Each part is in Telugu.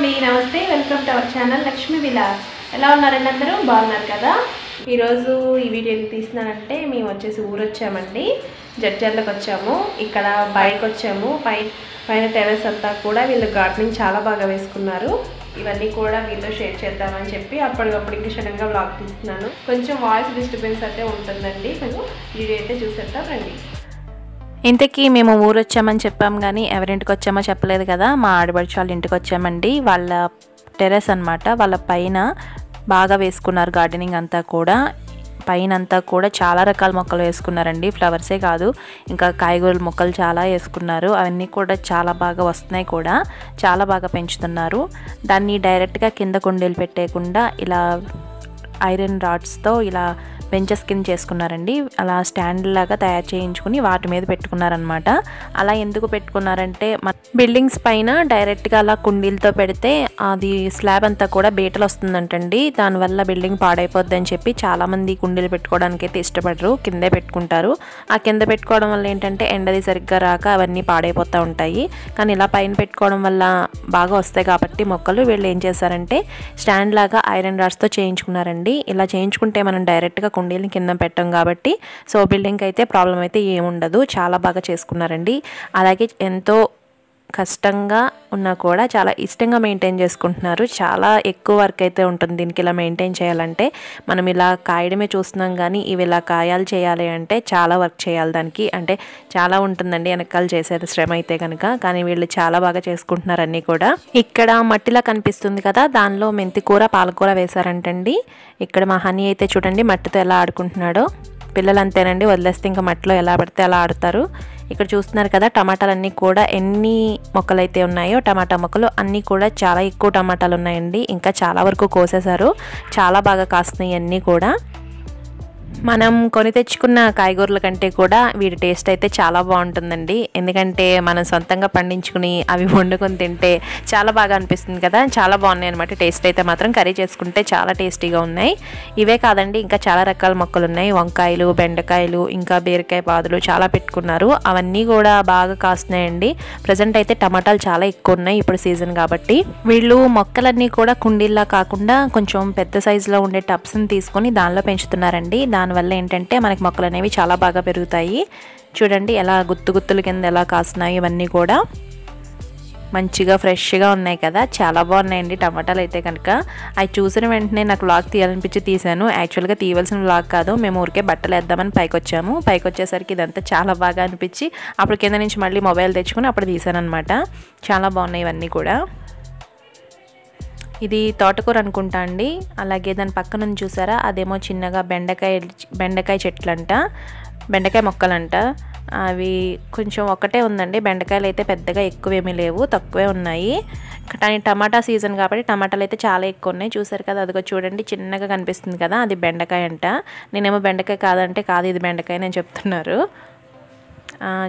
అండి నమస్తే welcome to our channel Lakshmi Vilas. ఎలా ఉన్నారండి అందరూ? బాగున్నారు కదా? ఈరోజు ఈ వీడియో తీస్తున్నానంటే మేము వచ్చేసి ఊరు వచ్చామండి, జడ్చర్లకు వచ్చాము. ఇక్కడ బయటకు వచ్చాము. పైన టెర్రస్ అంతా కూడా వీళ్ళు గార్డెనింగ్ చాలా బాగా వేసుకున్నారు. ఇవన్నీ కూడా వీళ్ళు షేర్ చేద్దామని చెప్పి అప్పటికప్పుడు ఇంకా సడన్గా వ్లాగ్ తీస్తున్నాను. కొంచెం వాయిస్ డిస్టర్బెన్స్ అయితే ఉంటుందండి. కొంచెం వీడియో అయితే చూసేద్దాం రండి. ఇంతకీ మేము ఊరు వచ్చామని చెప్పాం కానీ ఎవరింటికి వచ్చామో చెప్పలేదు కదా. మా ఆడబడిచి వాళ్ళ ఇంటికి వచ్చామండి. వాళ్ళ టెర్రస్ అనమాట. వాళ్ళ పైన బాగా వేసుకున్నారు గార్డెనింగ్ అంతా కూడా. పైన అంతా కూడా చాలా రకాల మొక్కలు వేసుకున్నారండి. ఫ్లవర్సే కాదు, ఇంకా కాయగూరల మొక్కలు చాలా వేసుకున్నారు. అవన్నీ కూడా చాలా బాగా వస్తున్నాయి కూడా, చాలా బాగా పెంచుతున్నారు. దాన్ని డైరెక్ట్గా కింద కుండీలు పెట్టేయకుండా ఇలా ఐరన్ రాడ్స్తో ఇలా బెంచెస్ కింద చేసుకున్నారండి. అలా స్టాండ్ లాగా తయారు చేయించుకుని వాటి మీద పెట్టుకున్నారనమాట. అలా ఎందుకు పెట్టుకున్నారంటే బిల్డింగ్స్ పైన డైరెక్ట్గా అలా కుండీలతో పెడితే అది స్లాబ్ అంతా కూడా బీటలు వస్తుందంటండి. దానివల్ల బిల్డింగ్ పాడైపోద్ది అని చెప్పి చాలామంది కుండీలు పెట్టుకోవడానికి అయితే ఇష్టపడరు, కిందే పెట్టుకుంటారు. ఆ కింద పెట్టుకోవడం వల్ల ఏంటంటే ఎండది సరిగ్గా రాక అవన్నీ పాడైపోతూ ఉంటాయి. కానీ ఇలా పైన పెట్టుకోవడం వల్ల బాగా వస్తాయి కాబట్టి మొక్కలు వీళ్ళు ఏం చేశారంటే స్టాండ్ లాగా ఐరన్ రాడ్స్తో చేయించుకున్నారండి. ఇలా చేయించుకుంటే మనం డైరెక్ట్గా కుండీని కింద పెట్టాం కాబట్టి సో బిల్డింగ్ అయితే ప్రాబ్లం అయితే ఏముండదు. చాలా బాగా చేసుకున్నారండి. అలాగే ఎంతో కష్టంగా ఉన్నా కూడా చాలా ఇష్టంగా మెయింటైన్ చేసుకుంటున్నారు. చాలా ఎక్కువ వర్క్ అయితే ఉంటుంది దీనికి ఇలా మెయింటైన్ చేయాలంటే. మనం ఇలా కాయడమే చూస్తున్నాం కానీ ఇవి ఇలా కాయాలు చేయాలి అంటే చాలా వర్క్ చేయాలి దానికి. అంటే చాలా ఉంటుందండి వెనకాల చేసేది శ్రమ అయితే కనుక. కానీ వీళ్ళు చాలా బాగా చేసుకుంటున్నారు అన్నీ కూడా. ఇక్కడ మట్టిలా కనిపిస్తుంది కదా, దానిలో మెంతికూర పాలకూర వేశారంటండి. ఇక్కడ మా హనీ అయితే చూడండి మట్టితో ఎలా ఆడుకుంటున్నాడో. పిల్లలు అంతేనండి, వదిలేస్తే ఇంకా మట్టిలో ఎలా పడితే అలా ఆడతారు. ఇక్కడ చూస్తున్నారు కదా టమాటాలన్నీ కూడా ఎన్ని మొక్కలు అయితే ఉన్నాయో, టమాటా మొక్కలు అన్నీ కూడా చాలా ఎక్కువ టమాటాలు ఉన్నాయండి. ఇంకా చాలా వరకు కోసేశారు. చాలా బాగా కాస్తున్నాయి అన్నీ కూడా. మనం కొని తెచ్చుకున్న కాయగూరల కంటే కూడా వీటి టేస్ట్ అయితే చాలా బాగుంటుందండి. ఎందుకంటే మనం సొంతంగా పండించుకుని అవి వండుకొని తింటే చాలా బాగా అనిపిస్తుంది కదా. చాలా బాగున్నాయి అనమాట టేస్ట్ అయితే మాత్రం. కర్రీ చేసుకుంటే చాలా టేస్టీగా ఉన్నాయి. ఇవే కాదండి ఇంకా చాలా రకాల మొక్కలు ఉన్నాయి. వంకాయలు, బెండకాయలు, ఇంకా బీరకాయ పాదులు చాలా పెట్టుకున్నారు. అవన్నీ కూడా బాగా కాస్తున్నాయండి. ప్రజెంట్ అయితే టమాటాలు చాలా ఎక్కువ ఉన్నాయి ఇప్పుడు సీజన్ కాబట్టి. వీళ్ళు మొక్కలన్నీ కూడా కుండీల్లా కాకుండా కొంచెం పెద్ద సైజులో ఉండే టబ్స్ని తీసుకొని దానిలో పెంచుతున్నారండి. దానివల్ల ఏంటంటే మనకి మొక్కలు అనేవి చాలా బాగా పెరుగుతాయి. చూడండి ఎలా గుత్తుల కింద ఎలా కాస్తున్నాయి. ఇవన్నీ కూడా మంచిగా ఫ్రెష్గా ఉన్నాయి కదా, చాలా బాగున్నాయండి టమాటాలు అయితే కనుక. అవి చూసిన వెంటనే నాకు వ్లాగ్ తీయాలనిపించి తీశాను. యాక్చువల్గా తీయవలసిన వ్లాగ్ కాదు, మేము ఊరికే బట్టలు వేద్దామని పైకి వచ్చాము. పైకి వచ్చేసరికి ఇదంతా చాలా బాగా అనిపించి అప్పుడు కింద నుంచి మళ్ళీ మొబైల్ తెచ్చుకుని అప్పుడు తీశాను అనమాట. చాలా బాగున్నాయి ఇవన్నీ కూడా. ఇది తోటకూర అనుకుంటా అండి. అలాగే దాని పక్కన చూసారా అదేమో చిన్నగా బెండకాయ చెట్లంట, బెండకాయ మొక్కలంట. అవి కొంచెం ఒకటే ఉందండి. బెండకాయలు అయితే పెద్దగా ఎక్కువేమీ లేవు, తక్కువే ఉన్నాయి. కానీ టమాటా సీజన్ కాబట్టి టమాటాలు అయితే చాలా ఎక్కువ ఉన్నాయి. చూసారు కదా, అదిగో చూడండి చిన్నగా కనిపిస్తుంది కదా, అది బెండకాయ అంట. నేనేమో బెండకాయ కాదంటే కాదు ఇది బెండకాయ అని చెప్తున్నారు.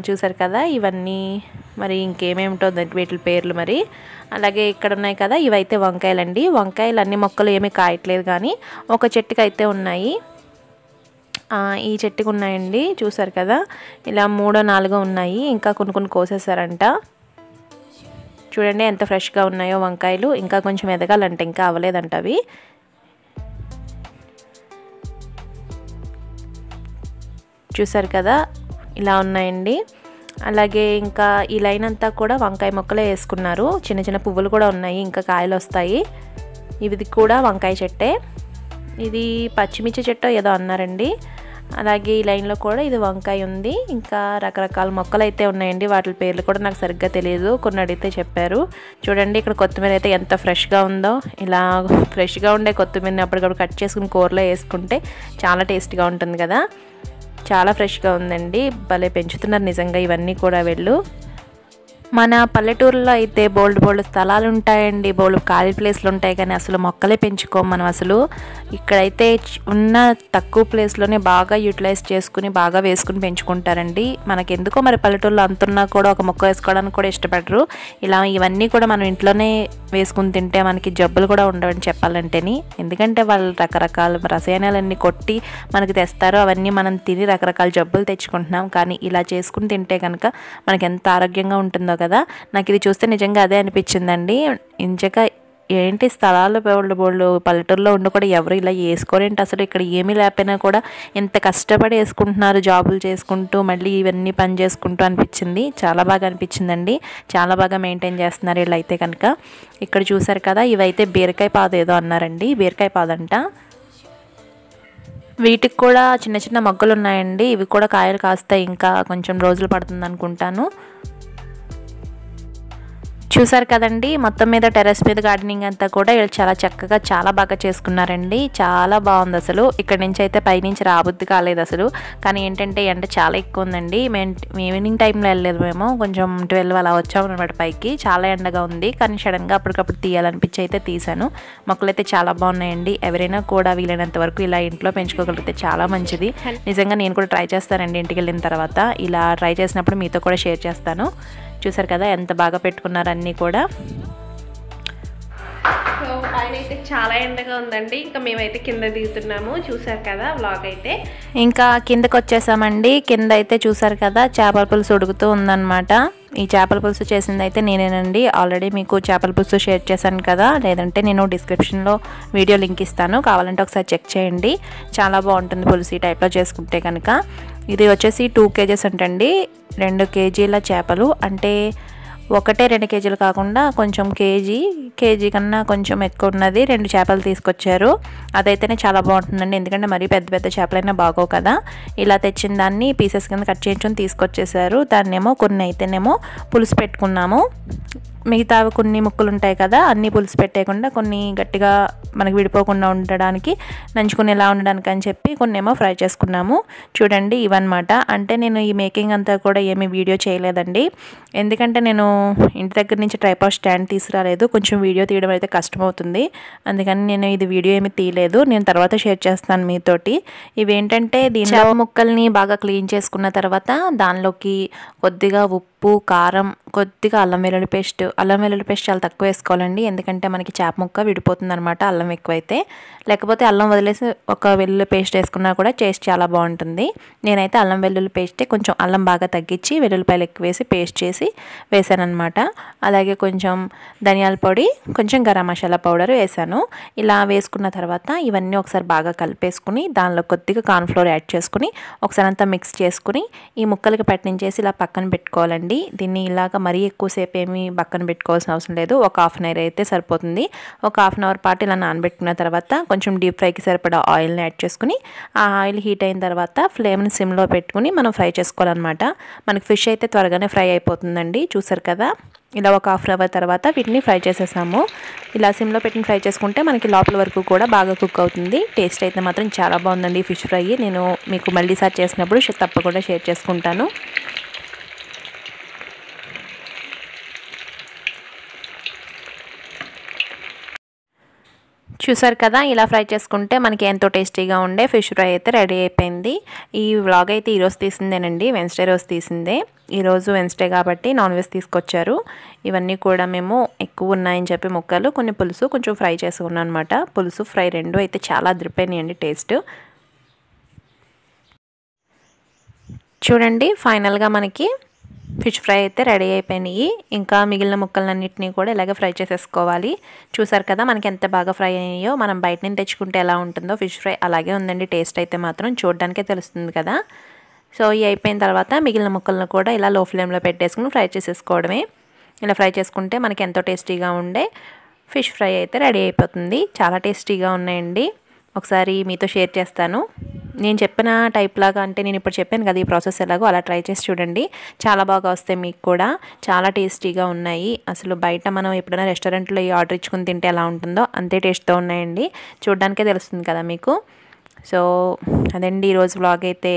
చూసారు కదా ఇవన్నీ. మరి ఇంకేమేమిటో వీటి పేర్లు మరి. అలాగే ఇక్కడ ఉన్నాయి కదా ఇవైతే వంకాయలండి. వంకాయలు అన్ని మొక్కలు ఏమీ కాయట్లేదు కానీ ఒక చెట్టుకి అయితే ఉన్నాయి. ఈ చెట్టుకు ఉన్నాయండి. చూసారు కదా ఇలా 3, 4 ఉన్నాయి. ఇంకా కొన్ని కోసేసారంట. చూడండి ఎంత ఫ్రెష్గా ఉన్నాయో వంకాయలు. ఇంకా కొంచెం ఎదగాలంట, ఇంకా అవ్వలేదంట అవి. చూసారు కదా ఇలా ఉన్నాయండి. అలాగే ఇంకా ఈ లైన్ అంతా కూడా వంకాయ మొక్కలే వేసుకున్నారు. చిన్న చిన్న పువ్వులు కూడా ఉన్నాయి, ఇంకా కాయలు వస్తాయి. ఇది కూడా వంకాయ చెట్టే. ఇది పచ్చిమిర్చి చెట్టు ఏదో అన్నారండి. అలాగే ఈ లైన్లో కూడా ఇది వంకాయ ఉంది. ఇంకా రకరకాల మొక్కలు అయితే ఉన్నాయండి. వాటి పేర్లు కూడా నాకు సరిగ్గా తెలియదు, కొన్ని అడిగితే చెప్పారు. చూడండి ఇక్కడ కొత్తిమీర అయితే ఎంత ఫ్రెష్గా ఉందో. ఇలా ఫ్రెష్గా ఉండే కొత్తిమీరని అప్పటికప్పుడు కట్ చేసుకుని కూరలో వేసుకుంటే చాలా టేస్ట్గా ఉంటుంది కదా. చాలా ఫ్రెష్గా ఉందండి. భలే పెంచుతున్నారు నిజంగా ఇవన్నీ కూడా వీళ్ళు. మన పల్లెటూరులో అయితే బోల్డ్ స్థలాలు ఉంటాయండి, బోల్డ్ ఖాళీ ప్లేస్లు ఉంటాయి, కానీ అసలు మొక్కలే పెంచుకోం మనం అసలు. ఇక్కడైతే ఉన్న తక్కువ ప్లేస్లోనే బాగా యూటిలైజ్ చేసుకుని బాగా వేసుకుని పెంచుకుంటారండి. మనకెందుకో మరి పల్లెటూరులో అంతున్నా కూడా ఒక మొక్క వేసుకోవడానికి కూడా ఇష్టపడరు. ఇలా ఇవన్నీ కూడా మనం ఇంట్లోనే వేసుకుని తింటే మనకి జబ్బులు కూడా ఉండవని చెప్పాలంటేని. ఎందుకంటే వాళ్ళు రకరకాల రసాయనాలన్నీ కొట్టి మనకి తెస్తారు, అవన్నీ మనం తిని రకరకాల జబ్బులు తెచ్చుకుంటున్నాం. కానీ ఇలా చేసుకుని తింటే కనుక మనకి ఎంత ఆరోగ్యంగా ఉంటుందో కదా. నాకు ఇది చూస్తే నిజంగా అదే అనిపించిందండి. ఇంచక ఏంటి స్థలాలు బోళ్ళు పల్లెటూరులో ఉండి కూడా ఎవరు ఇలా వేసుకోరేంటి అసలు, ఇక్కడ ఏమీ లేకపోయినా కూడా ఎంత కష్టపడి వేసుకుంటున్నారు జాబులు చేసుకుంటూ, మళ్ళీ ఇవన్నీ పని చేసుకుంటూ అనిపించింది. చాలా బాగా అనిపించిందండి. చాలా బాగా మెయింటైన్ చేస్తున్నారు వీళ్ళైతే కనుక. ఇక్కడ చూసారు కదా, ఇవైతే బీరకాయ పాదు ఏదో అన్నారండి, బీరకాయ పాదంట. వీటికి కూడా చిన్న చిన్న మొగ్గలు ఉన్నాయండి. ఇవి కూడా కాయలు కాస్తాయి, ఇంకా కొంచెం రోజులు పడుతుంది అనుకుంటాను. చూసారు కదండి, మొత్తం మీద టెర్రస్ మీద గార్డెనింగ్ అంతా కూడా వీళ్ళు చాలా చక్కగా చాలా బాగా చేసుకున్నారండి. చాలా బాగుంది అసలు. ఇక్కడ నుంచి అయితే పైనుంచి రాబుద్ది కాలేదు అసలు. కానీ ఏంటంటే ఎండ చాలా ఎక్కువ ఉందండి. మేము ఈవినింగ్ టైంలో వెళ్ళలేదు, మేము కొంచెం 12 అలా వచ్చాము అనమాట పైకి. చాలా ఎండగా ఉంది, కానీ సడన్గా అప్పటికప్పుడు తీయాలనిపించి అయితే తీసాను. మొక్కలు అయితే చాలా బాగున్నాయండి. ఎవరైనా కూడా వీలైనంత వరకు ఇలా ఇంట్లో పెంచుకోగలిగితే చాలా మంచిది. నిజంగా నేను కూడా ట్రై చేస్తానండి ఇంటికి వెళ్ళిన తర్వాత. ఇలా ట్రై చేసినప్పుడు మీతో కూడా షేర్ చేస్తాను. చూసారు కదా ఎంత బాగా పెట్టుకున్నారు అన్నీ కూడా. సో పైన అయితే చాలా ఎండగా ఉందండి. ఇంకా మేమైతే కింద దిగుతున్నాము. చూసారు కదా వ్లాగ్ అయితే. ఇంకా కిందకు వచ్చేసామండి. కింద అయితే చూసారు కదా చేపల పులుసు ఉడుకుతూ ఉందన్నమాట. ఈ చేపల పులుసు చేసింది అయితే నేనేనండి. ఆల్రెడీ మీకు చేపల పులుసు షేర్ చేశాను కదా, లేదంటే నేను డిస్క్రిప్షన్లో వీడియో లింక్ ఇస్తాను, కావాలంటే ఒకసారి చెక్ చేయండి. చాలా బాగుంటుంది పులుసు ఈ టైప్లో చేసుకుంటే కనుక. ఇది వచ్చేసి 2 kgs అంటండి. 2 kgల చేపలు అంటే 1-2 kgలు కాకుండా కొంచెం కేజీ కన్నా కొంచెం ఎక్కువ ఉన్నది 2 చేపలు తీసుకొచ్చారు. అదైతేనే చాలా బాగుంటుందండి, ఎందుకంటే మరీ పెద్ద పెద్ద చేపలైనా బాగోవు కదా. ఇలా తెచ్చిన దాన్ని పీసెస్ కింద కట్ చేయించుకొని తీసుకొచ్చేసారు. దాన్నేమో కొన్ని అయితేనేమో పులుసు పెట్టుకున్నాము, మిగతా కొన్ని ముక్కలు ఉంటాయి కదా అన్నీ పులుసు పెట్టేయకుండా కొన్ని గట్టిగా మనకి విడిపోకుండా ఉండడానికి నంచుకునేలా ఉండడానికి అని చెప్పి కొన్ని ఏమో ఫ్రై చేసుకున్నాము. చూడండి ఇవన్నమాట. అంటే నేను ఈ మేకింగ్ అంతా కూడా ఏమీ వీడియో చేయలేదండి, ఎందుకంటే నేను ఇంటి దగ్గర నుంచి ట్రైపాడ్ స్టాండ్ తీసుకురాలేదు. కొంచెం వీడియో తీయడం అయితే కష్టమవుతుంది, అందుకని నేను ఇది వీడియో ఏమీ తీయలేదు. నేను తర్వాత షేర్ చేస్తాను మీతోటి. ఇవేంటంటే దీనిలో ముక్కల్ని బాగా క్లీన్ చేసుకున్న తర్వాత దానిలోకి కొద్దిగా ఉప్పు, కారం, కొద్దిగా అల్లం వెల్లుల్లి పేస్ట్ చాలా తక్కువ వేసుకోవాలండి, ఎందుకంటే మనకి చేప ముక్క విడిపోతుంది అనమాట అల్లం ఎక్కువైతే. లేకపోతే అల్లం వదిలేసి ఒక వెల్లుల్లి పేస్ట్ వేసుకున్నా కూడా టేస్ట్ చాలా బాగుంటుంది. నేనైతే అల్లం వెల్లుల్లి పేస్టే కొంచెం అల్లం బాగా తగ్గించి వెల్లుల్లిపాయలు ఎక్కువ వేసి పేస్ట్ చేసి వేసాను అనమాట. అలాగే కొంచెం ధనియాల పొడి, కొంచెం గరం మసాలా పౌడర్ వేసాను. ఇలా వేసుకున్న తర్వాత ఇవన్నీ ఒకసారి బాగా కలిపేసుకుని దానిలో కొద్దిగా కార్న్ఫ్లోర్ యాడ్ చేసుకుని ఒకసారి అంతా మిక్స్ చేసుకుని ఈ ముక్కలకి పట్టించేసి ఇలా పక్కన పెట్టుకోవాలండి. దీన్ని ఇలాగ మరీ ఎక్కువసేపు ఏమీ పక్కన పెట్టుకోవాల్సిన అవసరం లేదు, ఒక 1/2 hour అయితే సరిపోతుంది. ఒక 1/2 hour పాటు ఇలా నానబెట్టుకున్న తర్వాత కొంచెం డీప్ ఫ్రైకి సరిపడా ఆయిల్ని యాడ్ చేసుకుని ఆ ఆయిల్ హీట్ అయిన తర్వాత ఫ్లేమ్ని సిమ్లో పెట్టుకుని మనం ఫ్రై చేసుకోవాలన్నమాట. మనకి ఫిష్ అయితే త్వరగానే ఫ్రై అయిపోతుందండి. చూసారు కదా, ఇలా ఒక 1/2 hour తర్వాత వీటిని ఫ్రై చేసేసాము. ఇలా సిమ్లో పెట్టి ఫ్రై చేసుకుంటే మనకి లోపల వరకు కూడా బాగా కుక్ అవుతుంది. టేస్ట్ అయితే మాత్రం చాలా బాగుందండి ఫిష్ ఫ్రై. నేను మీకు మళ్ళీ సారి చేసినప్పుడు తప్పకుండా షేర్ చేసుకుంటాను. చూసారు కదా, ఇలా ఫ్రై చేసుకుంటే మనకి ఎంతో టేస్టీగా ఉండే ఫిష్ ఫ్రై అయితే రెడీ అయిపోయింది. ఈ వ్లాగ్ అయితే ఈరోజు తీసిందేనండి, వెన్స్డే రోజు తీసిందే. ఈరోజు వెన్స్డే కాబట్టి నాన్ వెజ్ తీసుకొచ్చారు. ఇవన్నీ కూడా మేము ఎక్కువ ఉన్నాయని చెప్పి ముక్కలు, కొన్ని పులుసు, కొంచెం ఫ్రై చేసుకున్నాం అనమాట. పులుసు ఫ్రై రెండు అయితే చాలా అదిరిపోయినాయండి టేస్ట్. చూడండి ఫైనల్గా మనకి ఫిష్ ఫ్రై అయితే రెడీ అయిపోయినాయి. ఇంకా మిగిలిన ముక్కలన్నింటినీ కూడా ఇలాగే ఫ్రై చేసేసుకోవాలి. చూసారు కదా మనకి ఎంత బాగా ఫ్రై అయ్యాయో. మనం బయట నుంచి తెచ్చుకుంటే ఎలా ఉంటుందో ఫిష్ ఫ్రై అలాగే ఉందండి. టేస్ట్ అయితే మాత్రం చూడడానికే తెలుస్తుంది కదా. సో ఇవి అయిపోయిన తర్వాత మిగిలిన ముక్కలను కూడా ఇలా లో ఫ్లేమ్లో పెట్టేసుకుని ఫ్రై చేసేసుకోవడమే. ఇలా ఫ్రై చేసుకుంటే మనకి ఎంతో టేస్టీగా ఉండే ఫిష్ ఫ్రై అయితే రెడీ అయిపోతుంది. చాలా టేస్టీగా ఉన్నాయండి. ఒకసారి మీతో షేర్ చేస్తాను. నేను చెప్పిన టైప్ లాగా, అంటే నేను ఇప్పుడు చెప్పాను కదా ఈ ప్రాసెస్ ఎలాగో, అలా ట్రై చేసి చూడండి. చాలా బాగా వస్తాయి మీకు కూడా. చాలా టేస్టీగా ఉన్నాయి. అసలు బయట మనం ఎప్పుడైనా రెస్టారెంట్లో ఆర్డర్ ఇచ్చుకుని తింటే ఎలా ఉంటుందో అంతే టేస్ట్తో ఉన్నాయండి. చూడడానికే తెలుస్తుంది కదా మీకు. సో అదండి ఈరోజు వ్లాగ్ అయితే.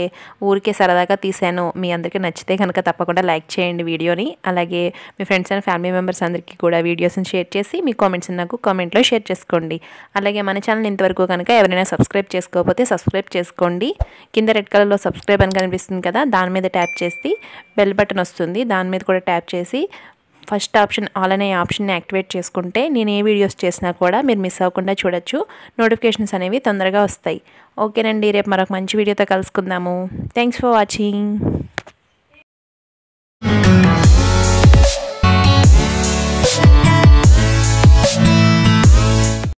ఊరికే సరదాగా తీసాను. మీ అందరికీ నచ్చితే కనుక తప్పకుండా లైక్ చేయండి వీడియోని. అలాగే మీ ఫ్రెండ్స్ అండ్ ఫ్యామిలీ మెంబర్స్ అందరికీ కూడా వీడియోస్ని షేర్ చేసి మీ కామెంట్స్ నాకు కామెంట్లో షేర్ చేసుకోండి. అలాగే మన ఛానల్ ఇంతవరకు కనుక ఎవరైనా సబ్స్క్రైబ్ చేసుకోకపోతే సబ్స్క్రైబ్ చేసుకోండి. కింద రెడ్ కలర్లో సబ్స్క్రైబ్ అని కనిపిస్తుంది కదా, దాని మీద ట్యాప్ చేసి బెల్ బటన్ వస్తుంది, దాని మీద కూడా ట్యాప్ చేసి ఫస్ట్ ఆప్షన్ ఆల్ అనే ఆప్షన్ని యాక్టివేట్ చేసుకుంటే నేను ఏ వీడియోస్ చేసినా కూడా మీరు మిస్ అవ్వకుండా చూడొచ్చు. నోటిఫికేషన్స్ అనేవి తొందరగా వస్తాయి. ఓకేనండి, రేపు మరొక మంచి వీడియోతో కలుసుకుందాము. Thanks for watching.